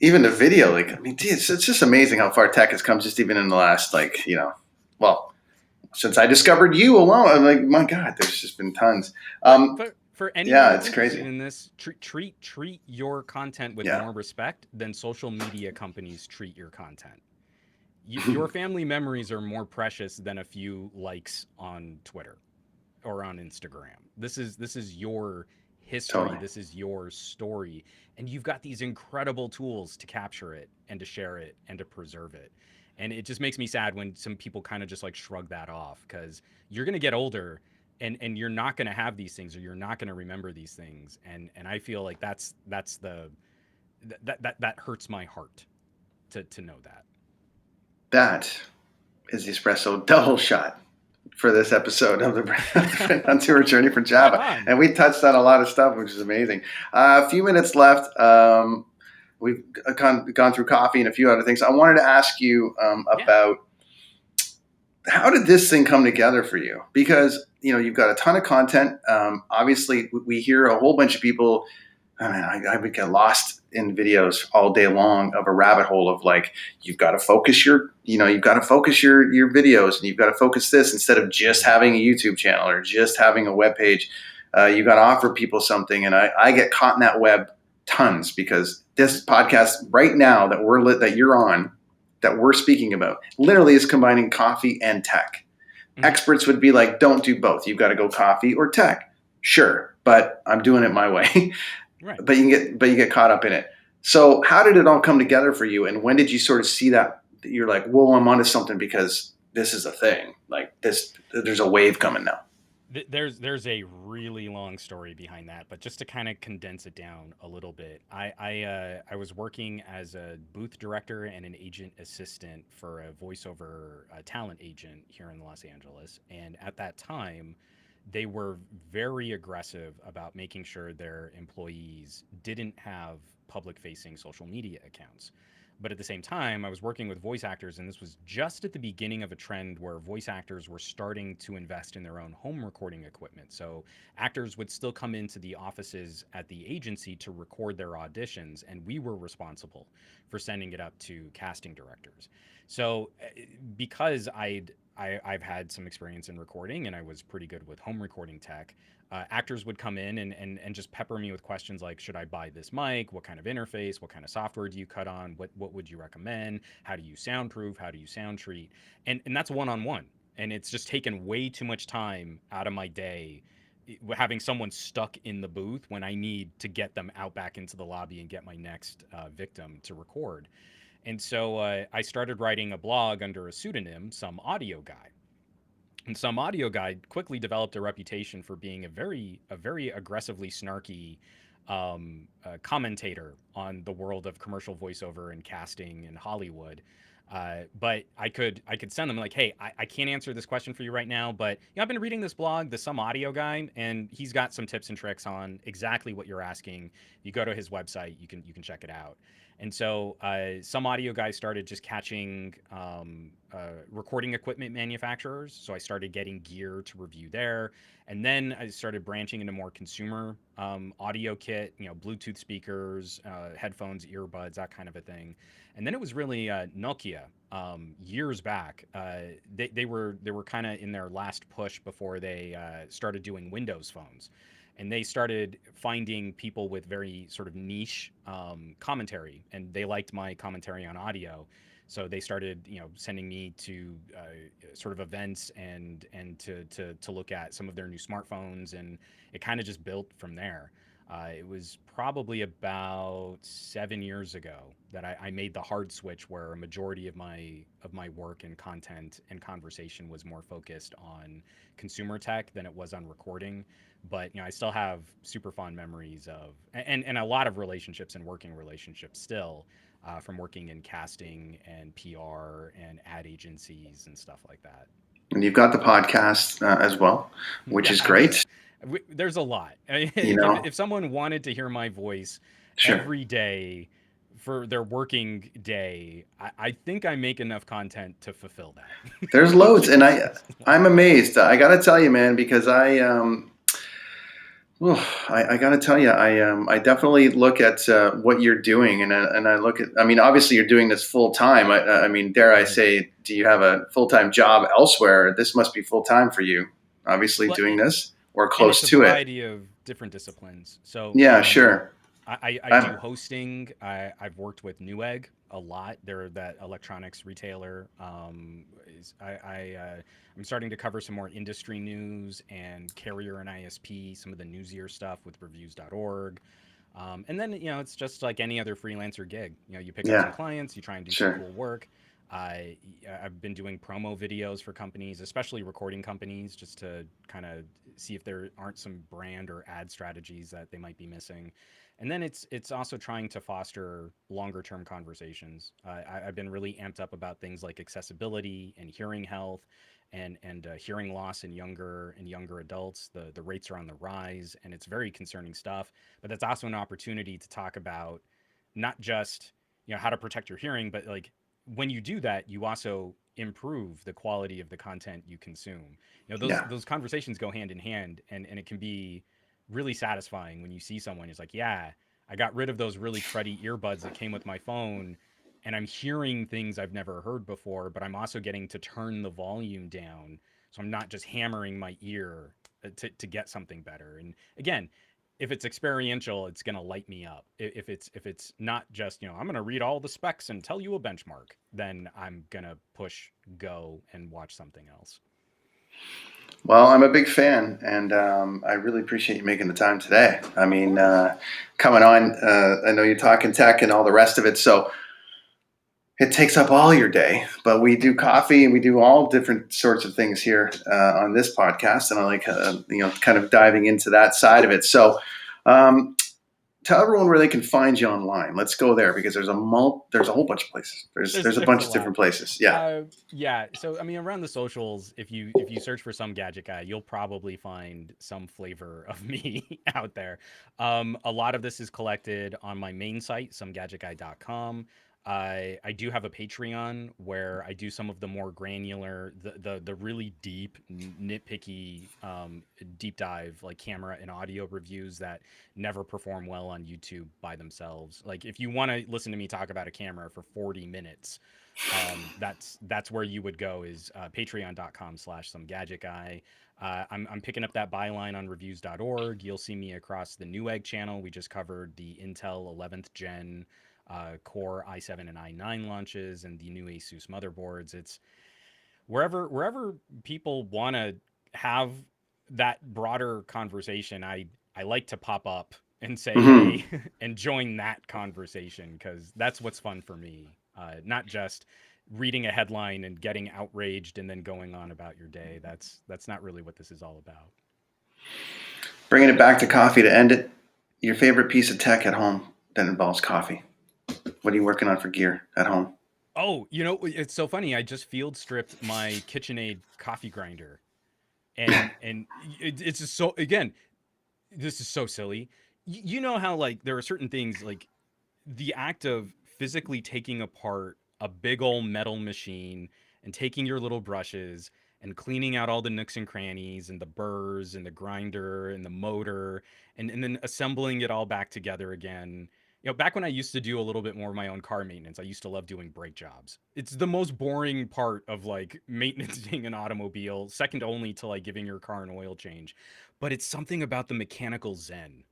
the video. Like, I mean, gee, it's just amazing how far tech has come, just even in the last, like, well, since I discovered you alone. I'm like, my God, there's just been tons. But Um, for anyone yeah, that's it's interested crazy. in this, treat your content with Yeah. more respect than social media companies treat your content. Your family memories are more precious than a few likes on Twitter or on Instagram. This is your history. Totally. This is your story, and you've got these incredible tools to capture it and to share it and to preserve it. And it just makes me sad when some people kind of just like shrug that off, because you're going to get older, and you're not going to have these things, or you're not going to remember these things. And I feel like that's the that hurts my heart to know that. That is the espresso double shot for this episode of the Brenton On Tour Journey for Right Java. on. And we touched on a lot of stuff, which is amazing. A few minutes left. We've gone through coffee and a few other things. I wanted to ask you Yeah. about, how did this thing come together for you? Because, you've got a ton of content. Obviously, we hear a whole bunch of people. I mean, I would get lost in videos all day long of a rabbit hole of, like, you've got to focus you've got to focus your videos, and you've got to focus this instead of just having a YouTube channel or just having a web page. You've got to offer people something. And I get caught in that web tons, because this podcast right now that you're on, that we're speaking about, literally is combining coffee and tech. Experts would be like, don't do both. You've got to go coffee or tech. Sure, but I'm doing it my way. Right. But you get caught up in it. So how did it all come together for you? And when did you sort of see that you're like, whoa, I'm onto something because this is a thing. Like this, there's a wave coming now. There's a really long story behind that, but just to kind of condense it down a little bit, I was working as a booth director and an agent assistant for a voiceover talent agent here in Los Angeles, and at that time, they were very aggressive about making sure their employees didn't have public-facing social media accounts. But at the same time, I was working with voice actors, and this was just at the beginning of a trend where voice actors were starting to invest in their own home recording equipment. So actors would still come into the offices at the agency to record their auditions, and we were responsible for sending it up to casting directors. So because I've had some experience in recording and I was pretty good with home recording tech, actors would come in and just pepper me with questions like, should I buy this mic? What kind of interface? What kind of software do you cut on? What would you recommend? How do you soundproof? How do you sound treat? And that's one on one. And it's just taken way too much time out of my day having someone stuck in the booth when I need to get them out back into the lobby and get my next victim to record. And so I started writing a blog under a pseudonym, Some Audio Guy. And Some Audio Guy quickly developed a reputation for being a very aggressively snarky commentator on the world of commercial voiceover and casting in Hollywood. But I could send them like, hey, I can't answer this question for you right now, but I've been reading this blog, the Some Audio Guy, and he's got some tips and tricks on exactly what you're asking. If you go to his website, you can check it out. And so Some Audio Guy started just catching recording equipment manufacturers. So I started getting gear to review there. And then I started branching into more consumer audio kit, Bluetooth speakers, headphones, earbuds, that kind of a thing. And then it was really Nokia years back. They were kind of in their last push before they started doing Windows phones, and they started finding people with very sort of niche commentary, and they liked my commentary on audio. So they started, sending me to sort of events and to look at some of their new smartphones, and it kind of just built from there. It was probably about 7 years ago that I made the hard switch where a majority of my work and content and conversation was more focused on consumer tech than it was on recording. But I still have super fond memories of and a lot of relationships and working relationships still from working in casting and PR and ad agencies and stuff like that. And you've got the podcast as well, which Yeah, is great. there's a lot. You If, know, if someone wanted to hear my voice sure. every day for their working day, I think I make enough content to fulfill that. There's loads, and There's a lot. I'm amazed. I got to tell you, man, because I got to tell you, I definitely look at what you're doing, and I look at. I mean, obviously, you're doing this full time. I mean, dare I Mhm. say, do you have a full time job elsewhere? This must be full time for you. Obviously, Well, doing this or and close it's a to it. variety of different disciplines. So Yeah, sure. I do I'm, hosting. I've worked with Newegg a lot. They're that electronics retailer. I'm starting to cover some more industry news and carrier and ISP, some of the newsier stuff with reviews.org. And then, it's just like any other freelancer gig. You pick up some yeah, clients, you try and do some sure. cool work. I've been doing promo videos for companies, especially recording companies, just to kind of see if there aren't some brand or ad strategies that they might be missing. And then it's also trying to foster longer term conversations. I've been really amped up about things like accessibility and hearing health and hearing loss in younger adults. The rates are on the rise, and it's very concerning stuff. But that's also an opportunity to talk about not just how to protect your hearing, but like when you do that, you also improve the quality of the content you consume. Those Yeah, those conversations go hand in hand, and it can be really satisfying when you see someone who's like, yeah, I got rid of those really cruddy earbuds that came with my phone, and I'm hearing things I've never heard before, but I'm also getting to turn the volume down, so I'm not just hammering my ear to get something better. And again, if it's experiential, it's gonna light me up. If it's not just, I'm gonna read all the specs and tell you a benchmark, then I'm gonna push go and watch something else. Well, I'm a big fan, and I really appreciate you making the time today. I mean, coming on, I know you're talking tech and all the rest of it, so it takes up all your day. But we do coffee and we do all different sorts of things here on this podcast, and I like kind of diving into that side of it. So, tell everyone where they can find you online. Let's go there because there's a whole bunch of places. There's a bunch of different places. Yeah. Yeah. So I mean, around the socials, if you search for Some Gadget Guy, you'll probably find some flavor of me out there. A lot of this is collected on my main site, SomeGadgetGuy.com. I do have a Patreon where I do some of the more granular, the really deep, nitpicky, deep dive, like camera and audio reviews that never perform well on YouTube by themselves. Like if you want to listen to me talk about a camera for 40 minutes, that's where you would go, is patreon.com/somegadgetguy. I'm picking up that byline on reviews.org. You'll see me across the Newegg channel. We just covered the Intel 11th gen Core i7 and i9 launches and the new Asus motherboards. It's wherever people want to have that broader conversation. I like to pop up and say, hey, and join that conversation, because that's what's fun for me. Not just reading a headline and getting outraged and then going on about your day. That's not really what this is all about. Bringing it back to coffee to end it. Your favorite piece of tech at home that involves coffee. What are you working on for gear at home? Oh, it's so funny. I just field stripped my KitchenAid coffee grinder, and it's just so, again, this is so silly. You know how, like, there are certain things, like the act of physically taking apart a big old metal machine and taking your little brushes and cleaning out all the nooks and crannies and the burrs and the grinder and the motor, and then assembling it all back together again. Back when I used to do a little bit more of my own car maintenance, I used to love doing brake jobs. It's the most boring part of, like, maintaining an automobile, second only to, like, giving your car an oil change. But it's something about the mechanical zen.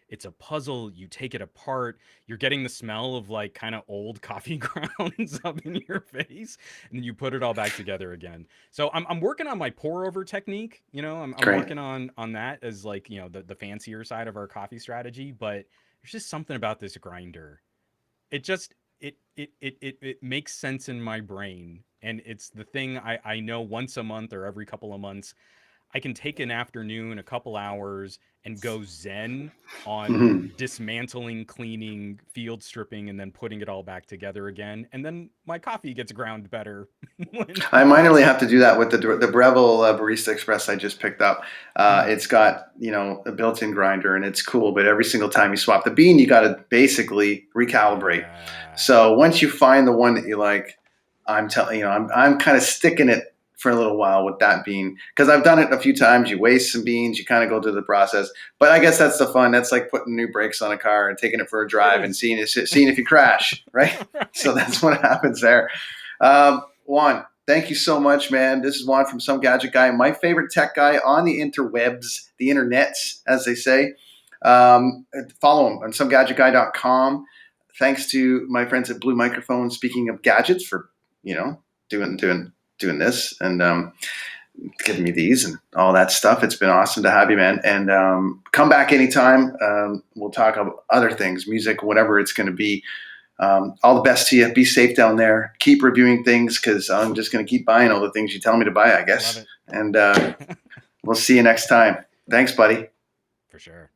It's a puzzle. You take it apart. You're getting the smell of, like, kind of old coffee grounds up in your face, and then you put it all back together again. So I'm working on my pour over technique. I'm working on that as, like, the fancier side of our coffee strategy. But there's just something about this grinder. It just it makes sense in my brain, and it's the thing I know once a month or every couple of months I can take an afternoon, a couple hours, and go zen on dismantling, cleaning, field stripping, and then putting it all back together again. And then my coffee gets ground better. I minorly have to do that with the Breville Barista Express I just picked up. It's got, a built-in grinder, and it's cool. But every single time you swap the bean, you got to basically recalibrate. So once you find the one that you like, I'm telling you, I'm kind of sticking it for a little while with that bean, because I've done it a few times. You waste some beans, you kind of go through the process, but I guess that's the fun. That's like putting new brakes on a car and taking it for a drive and seeing if you crash, right? So that's what happens there. Juan, thank you so much, man. This is Juan from Some Gadget Guy, my favorite tech guy on the interwebs, the internets, as they say. Follow him on SomeGadgetGuy.com. Thanks to my friends at Blue Microphone, speaking of gadgets, for doing this and giving me these and all that stuff. It's been awesome to have you, man. And come back anytime. We'll talk about other things, music, whatever it's going to be. All the best to you. Be safe down there. Keep reviewing things, because I'm just going to keep buying all the things you tell me to buy, I guess. And we'll see you next time. Thanks, buddy. For sure.